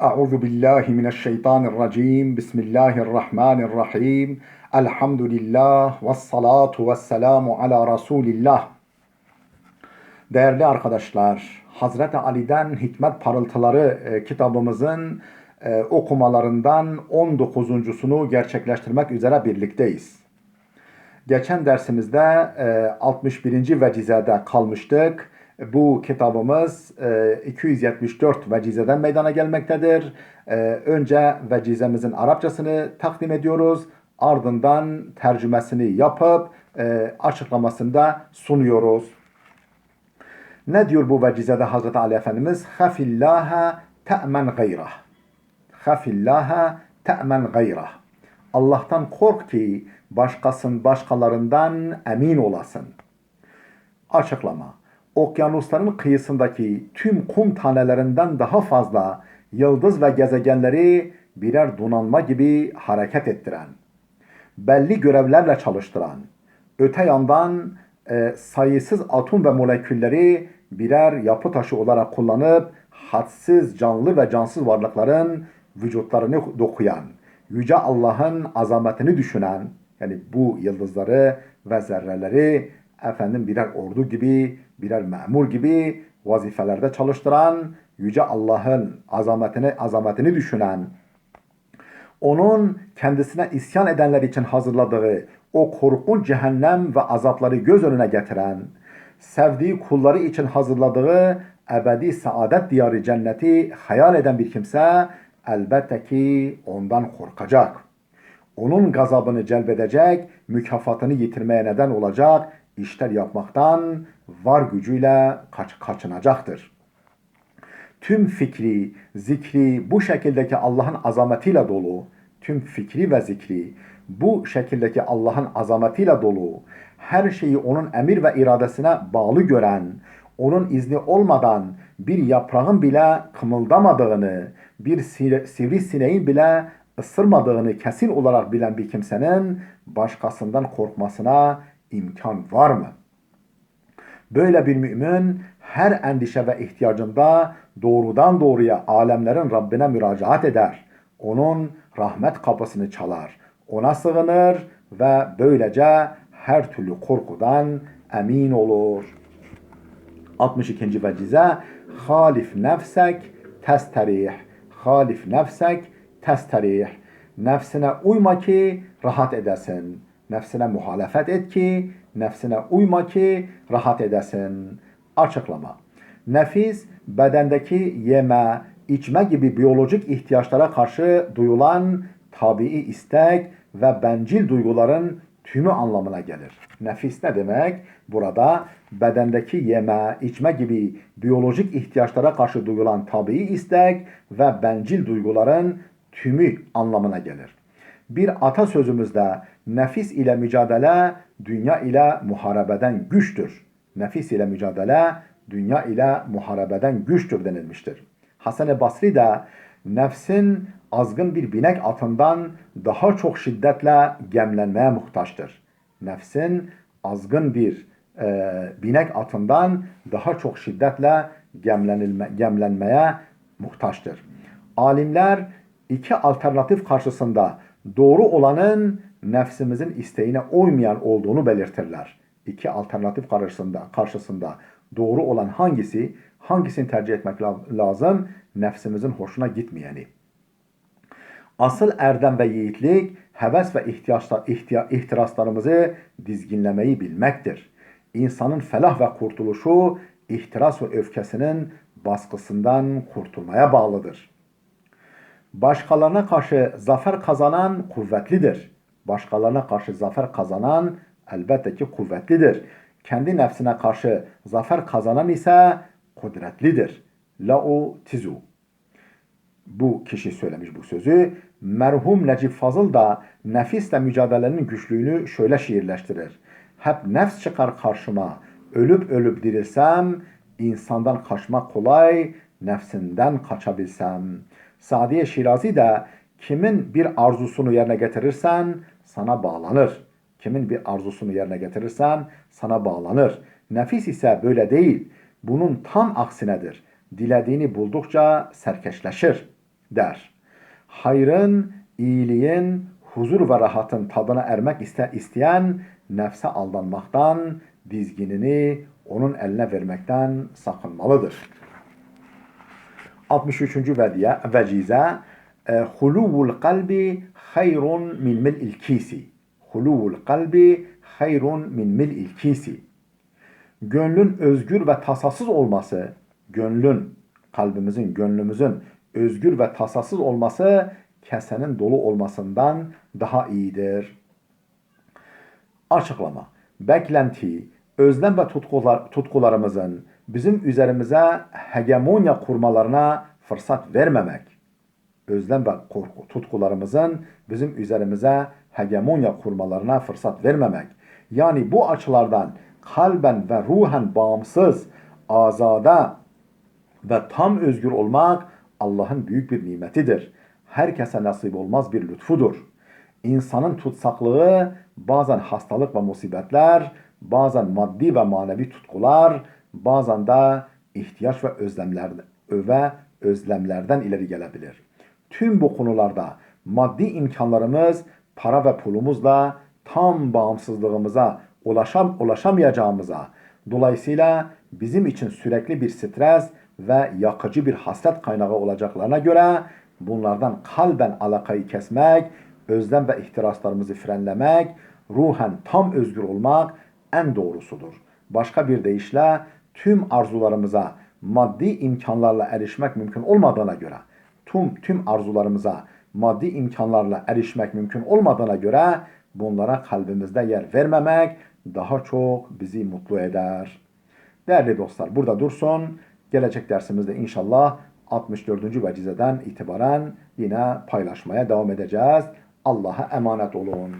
Euzu billahi mineşşeytanirracim. Bismillahirrahmanirrahim. Elhamdülillah ve salatu ve selamu ala Resulillah. Değerli arkadaşlar, Hazreti Ali'den Hikmet Parıltıları kitabımızın okumalarından 19.sunu gerçekleştirmek üzere birlikteyiz. Geçen dersimizde 61. vecizede kalmıştık. Bu kitabımız 274 vecizeden meydana gelmektedir. Önce vecizemizin Arapçasını takdim ediyoruz. Ardından tercümesini yapıp açıklamasını da sunuyoruz. Ne diyor bu vecizede Hazreti Ali Efendimiz? Hafillâhe te'men gayrah. Hafillâhe te'men gayrah. Allah'tan kork ki başkalarından emin olasın. Açıklama. Okyanusların kıyısındaki tüm kum tanelerinden daha fazla yıldız ve gezegenleri birer donanma gibi hareket ettiren, belli görevlerle çalıştıran, öte yandan sayısız atom ve molekülleri birer yapı taşı olarak kullanıp hadsiz canlı ve cansız varlıkların vücutlarını dokuyan, Yüce Allah'ın azametini düşünen, yani bu yıldızları ve zerreleri birer ordu gibi, birer memur gibi vazifelerde çalıştıran, Yüce Allah'ın azametini düşünen, onun kendisine isyan edenler için hazırladığı o korkunç cehennem ve azapları göz önüne getiren, sevdiği kulları için hazırladığı ebedi saadet diyarı cenneti hayal eden bir kimse elbette ki ondan korkacak. Onun gazabını celbedecek, mükafatını yitirmeye neden olacak işler yapmaktan var gücüyle kaçınacaktır. Tüm fikri, zikri bu şekildeki Allah'ın azametiyle dolu, tüm fikri ve zikri bu şekildeki Allah'ın azametiyle dolu, her şeyi onun emir ve iradesine bağlı gören, onun izni olmadan bir yaprağın bile kımıldamadığını, bir sivrisineğin bile ısırmadığını kesin olarak bilen bir kimsenin başkasından korkmasına imkan var mı? Böyle bir mümin her endişe ve ihtiyacında doğrudan doğruya alemlerin Rabbine müracaat eder. Onun rahmet kapısını çalar. Ona sığınır ve böylece her türlü korkudan emin olur. 62. vecize halif nefsek testerih. Halif nefsek testerih. Nefsine uyma ki rahat edesin. Nefsine muhalefet et ki, nefsine uyma ki rahat edesin. Açıklama. Nefis, bedendeki yeme, içme gibi biyolojik ihtiyaçlara karşı duyulan tabii istek ve bencil duyguların tümü anlamına gelir. Nefis ne demek? Burada bedendeki yeme, içme gibi biyolojik ihtiyaçlara karşı duyulan tabii istek ve bencil duyguların tümü anlamına gelir. Bir atasözümüzde nefis ile mücadele dünya ile muharebeden güçtür. Nefis ile mücadele dünya ile muharebeden güçtür denilmiştir. Hasan-ı Basri de nefsin azgın bir binek atından daha çok şiddetle gemlenmeye muhtaçtır. Nefsin azgın bir binek atından daha çok şiddetle gemlenmeye muhtaçtır. Alimler iki alternatif karşısında doğru olanın nefsimizin isteğine uymayan olduğunu belirtirler. İki alternatif karşısında doğru olan hangisi? Hangisini tercih etmek lazım? Nefsimizin hoşuna gitmeyeni. Asıl erdem ve yiğitlik, heves ve ihtiraslarımızı dizginlemeyi bilmektir. İnsanın felah ve kurtuluşu, ihtiras ve öfkesinin baskısından kurtulmaya bağlıdır. Başkalarına karşı zafer kazanan kuvvetlidir. Başkalarına karşı zafer kazanan elbette ki kuvvetlidir. Kendi nefsine karşı zafer kazanan ise kudretlidir. La'u tizu. Bu kişi söylemiş bu sözü. Merhum Necip Fazıl da nefisle mücadelenin güçlüğünü şöyle şiirleştirir. Hep nefs çıkar karşıma, ölüp ölüp dirilsem, insandan kaçmak kolay, nefsinden kaçabilsem. Sadiye Şirazi de kimin bir arzusunu yerine getirirsen sana bağlanır. Kimin bir arzusunu yerine getirirsen sana bağlanır. Nefis ise böyle değil. Bunun tam aksinedir. Dilediğini buldukça serkeşleşir. der. Hayrın, iyiliğin, huzur ve rahatın tadına ermek isteyen nefse aldanmaktan, dizginini onun eline vermekten sakınmalıdır. 63. vecize huluvul kalbi hayrun min mil'il kisi. Huluvul kalbi hayrun min mil'il kisi. Gönlün özgür ve tasasız olması, gönlümüzün özgür ve tasasız olması kesenin dolu olmasından daha iyidir. Açıklama. Beklenti, özlem ve tutkularımızın bizim üzerimize hegemonya kurmalarına fırsat vermemek. Özlem ve tutkularımızın bizim üzerimize hegemonya kurmalarına fırsat vermemek. Yani bu açılardan kalben ve ruhen bağımsız, azade ve tam özgür olmak Allah'ın büyük bir nimetidir. Herkese nasip olmaz bir lütfudur. İnsanın tutsaklığı bazen hastalık ve musibetler, bazen maddi ve manevi tutkular, bazen de ihtiyaç ve özlemlerden ileri gelebilir. Tüm bu konularda maddi imkanlarımız, para ve pulumuzla tam bağımsızlığımıza ulaşamayacağımıza, dolayısıyla bizim için sürekli bir stres ve yakıcı bir hasret kaynağı olacaklarına göre bunlardan kalben alakayı kesmek, özlem ve ihtiraslarımızı frenlemek, ruhen tam özgür olmak en doğrusudur. Başka bir deyişle tüm arzularımıza maddi imkanlarla erişmek mümkün olmadığına göre, tüm arzularımıza maddi imkanlarla erişmek mümkün olmadığına göre bunlara kalbimizde yer vermemek daha çok bizi mutlu eder. Değerli dostlar, burada dursun. Gelecek dersimizde inşallah 64. vecizeden itibaren yine paylaşmaya devam edeceğiz. Allah'a emanet olun.